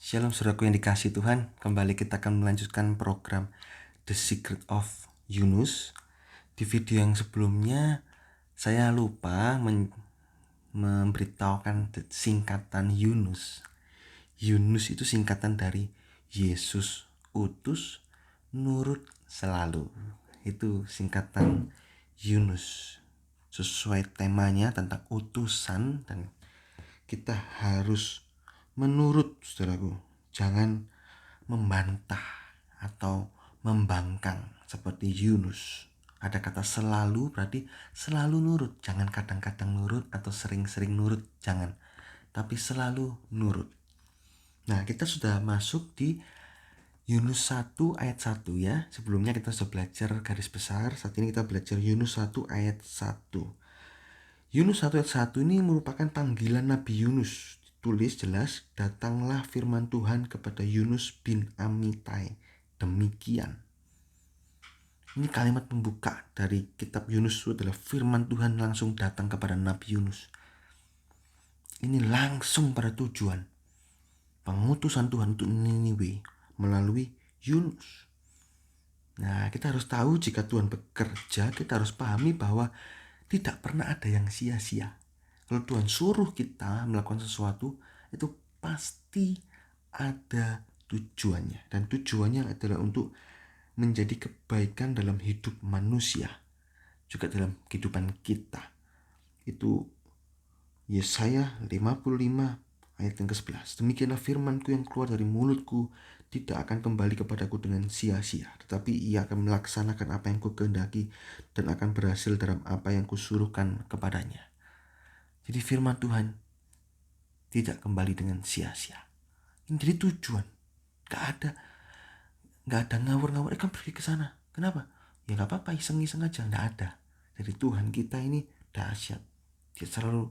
Shalom saudaraku yang dikasihi Tuhan. Kembali kita akan melanjutkan program The Secret of Yunus. Di video yang sebelumnya saya lupa memberitahukan singkatan Yunus. Yunus itu singkatan dari Yesus utus, nurut selalu. Itu singkatan Yunus. Sesuai temanya tentang utusan, dan kita harus menurut, saudaraku. Jangan membantah atau membangkang seperti Yunus. Ada kata selalu, berarti selalu nurut. Jangan kadang-kadang nurut atau sering-sering nurut, jangan. Tapi selalu nurut. Nah, kita sudah masuk di Yunus 1 ayat 1 ya. Sebelumnya kita sudah belajar garis besar. Saat ini kita belajar Yunus 1 ayat 1. Yunus 1 ayat 1 ini merupakan panggilan Nabi Yunus. Tulis jelas, datanglah firman Tuhan kepada Yunus bin Amitai. Demikian. Ini kalimat pembuka dari kitab Yunus adalah firman Tuhan langsung datang kepada Nabi Yunus. Ini langsung pada tujuan. Pengutusan Tuhan untuk Niniwe melalui Yunus. Nah, kita harus tahu jika Tuhan bekerja, kita harus pahami bahwa tidak pernah ada yang sia-sia. Kalau Tuhan suruh kita melakukan sesuatu, itu pasti ada tujuannya. Dan tujuannya adalah untuk menjadi kebaikan dalam hidup manusia, juga dalam kehidupan kita. Itu Yesaya 55 ayat yang ke-11. Demikianlah firmanku yang keluar dari mulutku, tidak akan kembali kepadaku dengan sia-sia, tetapi ia akan melaksanakan apa yang kukehendaki dan akan berhasil dalam apa yang kusuruhkan kepadanya. Jadi firman Tuhan tidak kembali dengan sia-sia. Ini jadi tujuan. Gak ada ngawur-ngawur. Kan pergi ke sana. Kenapa? Ya gak apa-apa, iseng-iseng aja. Gak ada. Jadi Tuhan kita ini dahsyat. Dia selalu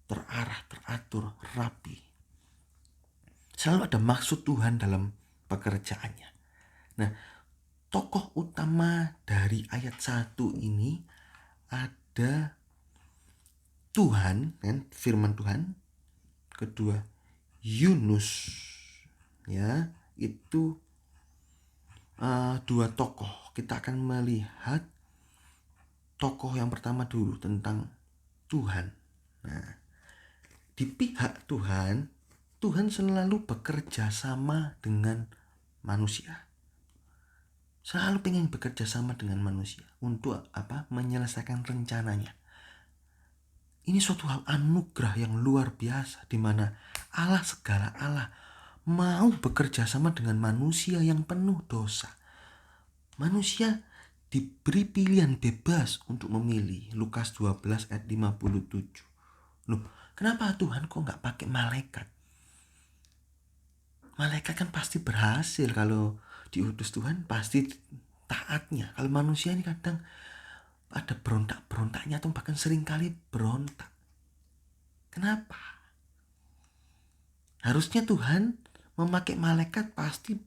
terarah, teratur, rapi. Selalu ada maksud Tuhan dalam pekerjaannya. Nah, tokoh utama dari ayat 1 ini ada Tuhan, kan, firman Tuhan. Kedua, Yunus, ya, itu dua tokoh. Kita akan melihat tokoh yang pertama dulu tentang Tuhan. Nah, di pihak Tuhan, Tuhan selalu bekerja sama dengan manusia. Selalu pengen bekerja sama dengan manusia untuk apa? Menyelesaikan rencananya. Ini suatu hal anugerah yang luar biasa, di mana Allah, segala Allah, mau bekerja sama dengan manusia yang penuh dosa. Manusia diberi pilihan bebas untuk memilih. Lukas 12 ayat 57. Loh, kenapa Tuhan kok gak pakai malaikat? Malaikat kan pasti berhasil kalau diutus Tuhan, pasti taatnya. Kalau manusia ini kadang ada berontak-berontaknya atau bahkan seringkali berontak. Kenapa? Harusnya Tuhan memakai malaikat pasti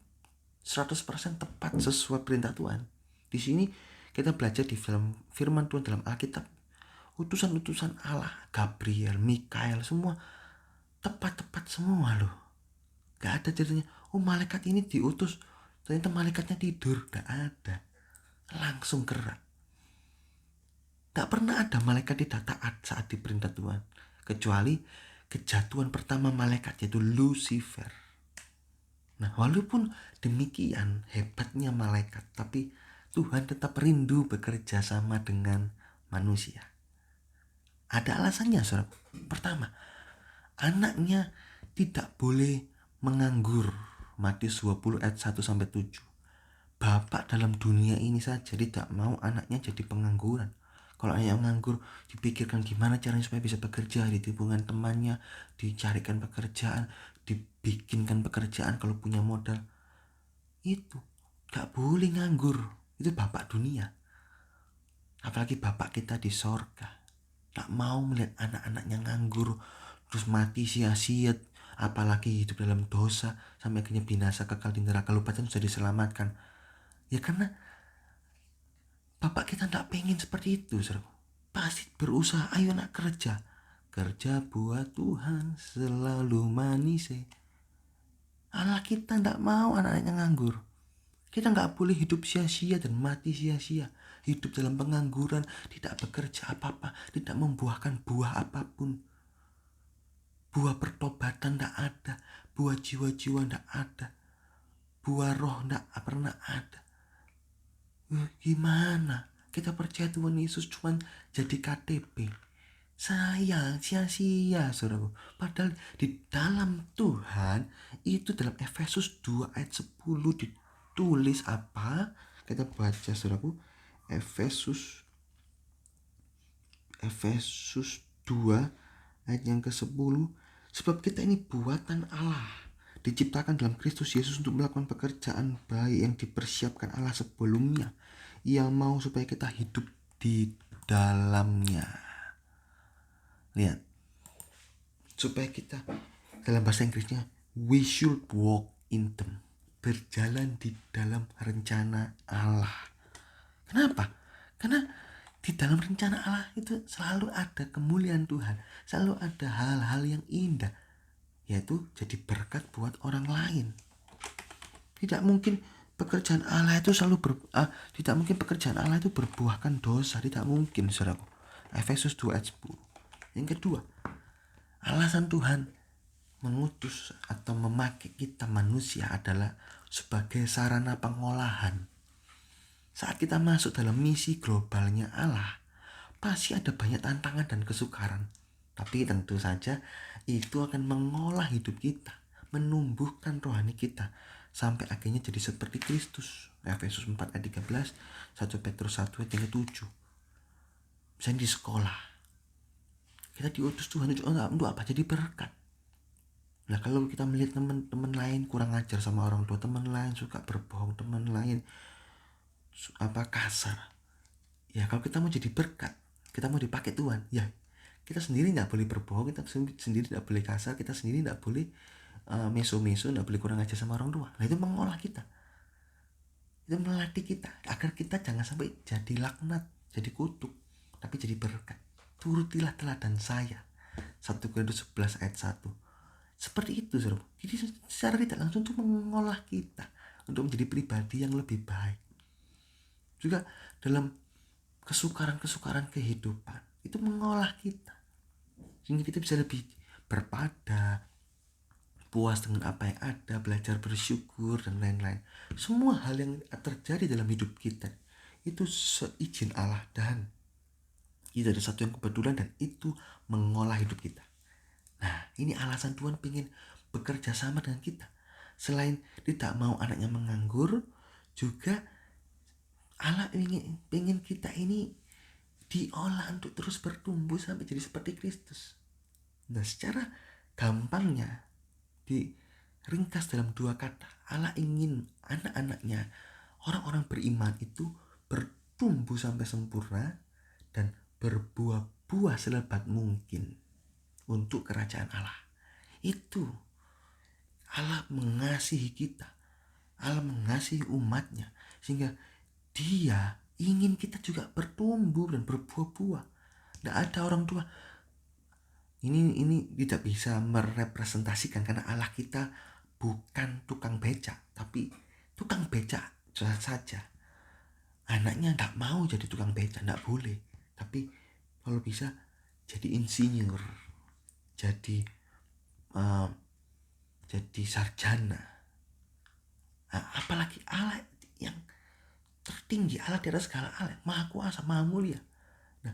100% tepat sesuai perintah Tuhan. Di sini kita belajar di firman Tuhan dalam Alkitab. Utusan-utusan Allah, Gabriel, Mikael, semua tepat-tepat semua loh. Gak ada ceritanya, oh malaikat ini diutus, ternyata malaikatnya tidur. Gak ada. Langsung gerak. Gak pernah ada malaikat tidak taat saat diperintah Tuhan. Kecuali kejatuhan pertama malaikat, yaitu Lucifer. Nah, walaupun demikian hebatnya malaikat, tapi Tuhan tetap rindu bekerja sama dengan manusia. Ada alasannya, saudara. Pertama, anaknya tidak boleh menganggur. Matius 20 ayat 1-7. Bapak dalam dunia ini saja tidak mau anaknya jadi pengangguran. Kalau anaknya menganggur, dipikirkan gimana caranya supaya bisa bekerja, ditibungan temannya, dicarikan pekerjaan, dibikinkan pekerjaan kalau punya modal. Itu gak boleh nganggur. Itu bapak dunia. Apalagi bapak kita di sorga, gak mau melihat anak-anaknya nganggur terus mati sia-sia, apalagi hidup dalam dosa sampai akhirnya binasa kekal di neraka. Lupa sudah diselamatkan. Ya karena bapak kita gak pengen seperti itu, saudara. Pasti berusaha, ayo nak kerja buat Tuhan selalu manis. Allah kita tidak mau anak-anaknya nganggur. Kita nggak boleh hidup sia-sia dan mati sia-sia. Hidup dalam pengangguran, tidak bekerja apa-apa, tidak membuahkan buah apapun. Buah pertobatan tidak ada, buah jiwa-jiwa tidak ada, buah roh tidak pernah ada. Gimana? Kita percaya Tuhan Yesus cuma jadi KTP. Sayang, sia-sia saudaraku. Padahal di dalam Tuhan, itu dalam Efesus 2 ayat 10 ditulis apa? Kita baca saudaraku. Efesus Efesus 2 ayat yang ke-10. Sebab kita ini buatan Allah, diciptakan dalam Kristus Yesus untuk melakukan pekerjaan baik yang dipersiapkan Allah sebelumnya. Ia mau supaya kita hidup di dalamnya. Lihat, supaya kita, dalam bahasa Inggrisnya, we should walk in them, berjalan di dalam rencana Allah. Kenapa? Karena di dalam rencana Allah itu selalu ada kemuliaan Tuhan, selalu ada hal-hal yang indah, yaitu jadi berkat buat orang lain. Tidak mungkin pekerjaan Allah itu tidak mungkin pekerjaan Allah itu berbuahkan dosa, tidak mungkin, saudaraku. Efesus 2 ayat 10. Yang kedua, alasan Tuhan mengutus atau memakai kita manusia adalah sebagai sarana pengolahan. Saat kita masuk dalam misi globalnya Allah, pasti ada banyak tantangan dan kesukaran. Tapi tentu saja itu akan mengolah hidup kita, menumbuhkan rohani kita, sampai akhirnya jadi seperti Kristus. Efesus 4 ayat 13, 1 Petrus 1 ayat 7. Misalnya di sekolah, kita diutus Tuhan untuk apa? Jadi berkat. Nah, kalau kita melihat teman-teman lain kurang ajar sama orang tua, teman lain suka berbohong, teman lain kasar, ya kalau kita mau jadi berkat, kita mau dipakai Tuhan, ya kita sendiri nggak boleh berbohong, kita sendiri nggak boleh kasar, kita sendiri nggak boleh meso-meso, nggak boleh kurang ajar sama orang tua. Nah, itu mengolah kita, itu melatih kita agar kita jangan sampai jadi laknat, jadi kutuk, tapi jadi berkat. Turutilah teladan saya, 1 Korintus 11 ayat 1. Seperti itu, saudara. Jadi secara tidak langsung itu mengolah kita untuk menjadi pribadi yang lebih baik. Juga dalam kesukaran-kesukaran kehidupan itu mengolah kita sehingga kita bisa lebih berpada, puas dengan apa yang ada, belajar bersyukur dan lain-lain. Semua hal yang terjadi dalam hidup kita itu seizin Allah, dan itu ada satu yang kebetulan, dan itu mengolah hidup kita. Nah, ini alasan Tuhan ingin bekerja sama dengan kita. Selain tidak mau anaknya menganggur, juga Allah ingin kita ini diolah untuk terus bertumbuh sampai jadi seperti Kristus. Nah, secara gampangnya diringkas dalam 2 kata, Allah ingin anak-anaknya, orang-orang beriman itu bertumbuh sampai sempurna dan berbuah-buah selebat mungkin untuk kerajaan Allah. Itu Allah mengasihi kita, Allah mengasihi umatnya, sehingga Dia ingin kita juga bertumbuh dan berbuah-buah. Tidak ada orang tua. Ini tidak bisa merepresentasikan, karena Allah kita bukan tukang becak, tapi tukang becak saja. Anaknya tidak mau jadi tukang becak, tidak boleh. Tapi kalau bisa jadi insinyur, jadi sarjana. Nah, apalagi Allah yang tertinggi, Allah di atas segala Allah, maha kuasa, maha mulia. Nah,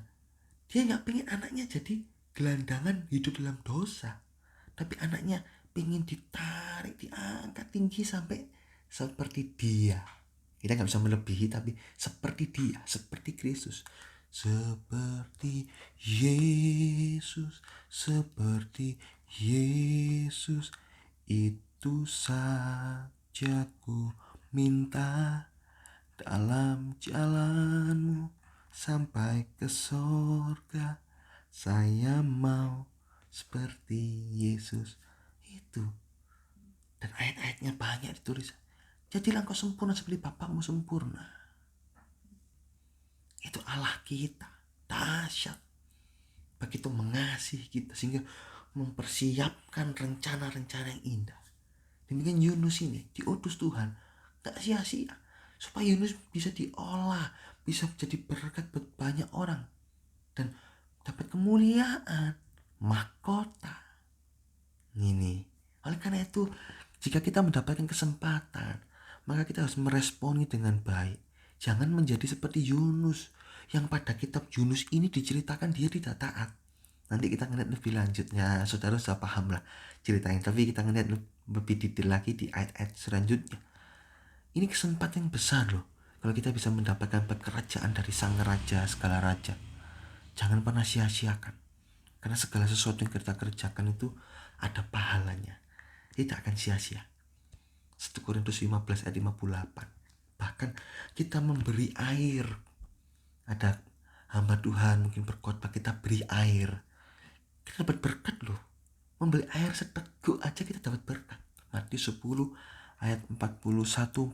dia nggak pengen anaknya jadi gelandangan hidup dalam dosa, tapi anaknya pengen ditarik, diangkat tinggi sampai seperti Dia. Kita nggak bisa melebihi, tapi seperti Dia, seperti Kristus, seperti Yesus, seperti Yesus. Itu saja ku minta dalam jalanmu sampai ke sorga. Saya mau seperti Yesus. Itu. Dan ayat-ayatnya banyak ditulis. Jadilah engkau sempurna seperti Bapakmu sempurna. Itu Allah kita. Dahsyat. Begitu mengasihi kita sehingga mempersiapkan rencana-rencana yang indah. Demikian Yunus ini diutus Tuhan, gak sia-sia, supaya Yunus bisa diolah, bisa jadi berkat buat banyak orang dan dapat kemuliaan, mahkota. Ini. Oleh karena itu, jika kita mendapatkan kesempatan, maka kita harus meresponi dengan baik. Jangan menjadi seperti Yunus, yang pada kitab Yunus ini diceritakan dia tidak taat. Nanti kita ngeliat lebih lanjutnya, saudara sudah paham lah ceritanya. Tapi kita ngeliat lebih detail lagi di ayat-ayat selanjutnya. Ini kesempatan yang besar loh, kalau kita bisa mendapatkan pekerjaan dari sang raja, segala raja. Jangan pernah sia-siakan. Karena segala sesuatu yang kita kerjakan itu ada pahalanya. Tidak akan sia-sia. 1 Korintus 15 ayat 58. Bahkan kita memberi air. Ada hamba Tuhan mungkin berkhotbah, kita beri air. Kita dapat berkat loh. Membeli air seteguk aja kita dapat berkat. Matius 10 ayat 41-42.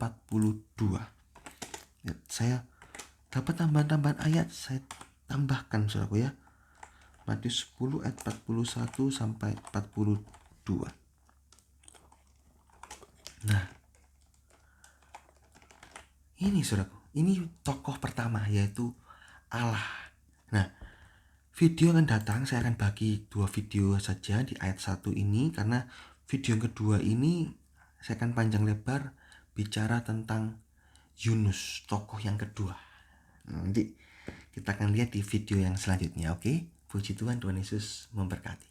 Ya, saya dapat tambahan-tambahan ayat, saya tambahkan saudaraku ya. Matius 10 ayat 41 sampai 42. Nah, ini saudaraku, ini tokoh pertama yaitu Allah. Nah, video yang datang saya akan bagi 2 video saja di ayat 1 ini, karena video yang kedua ini saya akan panjang lebar bicara tentang Yunus, tokoh yang kedua. Nanti kita akan lihat di video yang selanjutnya, oke? Puji Tuhan, Tuhan Yesus memberkati.